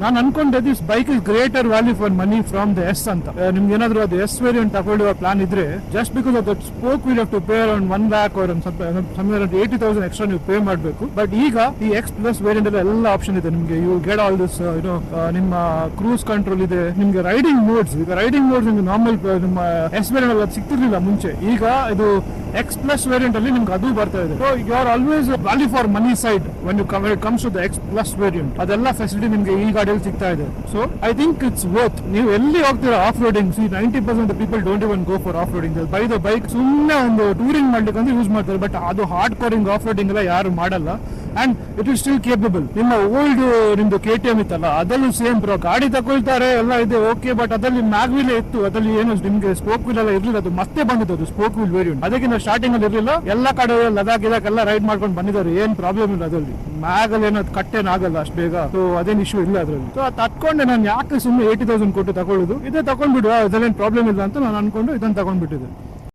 ನಾನು ಅನ್ಕೊಂಡೆ this bike is greater value for money from the S ಅಂತ. ನಿಮ್ಗೆ ಏನಾದ್ರು ಅದು ಎಸ್ ವೇರಿಯಂಟ್ ತಗೊಳ್ಳುವ ಪ್ಲಾನ್ ಇದ್ರೆ just because of that spoke will have to pay around 1 lakh or somewhere 80,000 extra ನೀವು ಪೇ ಮಾಡಬೇಕು. ಬಟ್ ಈಗ ಈ ಎಕ್ಸ್ ಪ್ಲಸ್ ವೇರಿಯಂಟ್ ಅಲ್ಲಿ ಎಲ್ಲ ಆಪ್ಷನ್ ಇದೆ ನಿಮ್ಗೆ. ಯು ಗೆಟ್ ಆಲ್ ದಿಸ್ ನಿಮ್ಮ ಕ್ರೂಸ್ ಕಂಟ್ರೋಲ್ ಇದೆ, ನಿಮ್ಗೆ ರೈಡಿಂಗ್ ಮೋಡ್ಸ್. ಈಗ ರೈಡಿಂಗ್ ಮೋಡ್ಸ್ ನಿಮ್ಗೆ ನಾರ್ಮಲ್ ನಿಮ್ಮ ಎಸ್ ವೇರಿಯಂಟ್ ಅಲ್ಲಿ ಸಿಗ್ತಿರ್ಲಿಲ್ಲ ಮುಂಚೆ. ಈಗ ಇದು ಎಕ್ಸ್ ಪ್ಲಸ್ ವೇರಿಯಂಟ್ ಅಲ್ಲಿ ನಿಮ್ಗೆ ಅದು ಬರ್ತಾ ಇದೆ. So you are always value for money side when you comes to the X plus variant. ಅದೆಲ್ಲ ಫೆಸಿಲಿಟಿ ನಿಮ್ಗೆ ಈ ಗಾಡಿಯಲ್ಲಿ ಸಿಗ್ತಾ ಇದೆ. So I think it's worth. ನೀವು ಎಲ್ಲಿ ಹೋಗ್ತೀರಾ off roading, 90% people don't even go for off roading. Buy the bike ಸುಮ್ಮನೆ ಒಂದು ಟೂರಿಂಗ್ ಮಾಡ್ಲಿಕ್ಕೆ ಅಂತ ಯೂಸ್ ಮಾಡ್ತಾರೆ. ಬಟ್ ಅದು ಹಾರ್ಡ್ ಕೋರಿಂಗ್ ಆಫ್ ರೋಡಿಂಗ್ ಎಲ್ಲ ಯಾರು ಮಾಡಲ್ಲ. And it is still capable. ನಿಮ್ಮ ಓಲ್ಡ್ ನಿಮ್ದು KTM ಇತ್ತಲ್ಲ, ಅದಲ್ಲೂ ಸೇಮ್ ಪ್ರೋ ಗಾಡಿ ತಗೊಳ್ತಾರೆ ಎಲ್ಲ ಇದೆ ಓಕೆ. ಬಟ್ ಅದ್ರಲ್ಲಿ ಮ್ಯಾಗ್ವೀಲ್ ಇತ್ತು, ಅದ್ರಲ್ಲಿ ಏನು ನಿಮ್ಗೆ ಸ್ಪೋಕ್ ವೀಲ್ ಎಲ್ಲ ಇರ್ಲಿಲ್ಲ. ಅದು ಮತ್ತೆ ಬಂದಿತ್ತು ಅದು ಸ್ಪೋಕ್ ವೀಲ್ ವೇರಿಯಂಟ್. ಅದಕ್ಕಿಂತ ಸ್ಟಾರ್ಟಿಂಗ್ ಅಲ್ಲಿ ಇರಲಿಲ್ಲ. ಎಲ್ಲ ಕಡೆ ಲದಾಖ್ ಎಲ್ಲ ರೈಡ್ ಮಾಡ್ಕೊಂಡು ಬಂದಿದ್ದಾರೆ, ಏನ್ ಪ್ರಾಬ್ಲಮ್ ಇಲ್ಲ ಅದ್ರಲ್ಲಿ. ಮ್ಯಾಗ್ ಅಲ್ಲಿ ಏನೋ ಕಟ್ಟೇನಾಗಲ್ಲ ಅಷ್ಟು ಬೇಗ. ಸೊ ಅದೇನ್ ಇಶ್ಯೂ ಇಲ್ಲ ಅದ್ರಲ್ಲಿ. ಸೊ ಅದು ತಕೊಂಡೆ ನಾನು ಯಾಕೆ ಸುಮ್ಮನೆ 80,000 ಕೊಟ್ಟು ತಗೊಳ್ಳೋದು, ಇದೇ ತಗೊಂಡ್ಬಿಡುವ, ಅದ್ರಲ್ಲೇನು ಪ್ರಾಬ್ಲಮ್ ಇಲ್ಲ ಅಂತ ನಾನು ಅನ್ಕೊಂಡು ಇದನ್ನ ತಗೊಂಡ್ಬಿಟ್ಟಿದ್ದೆ.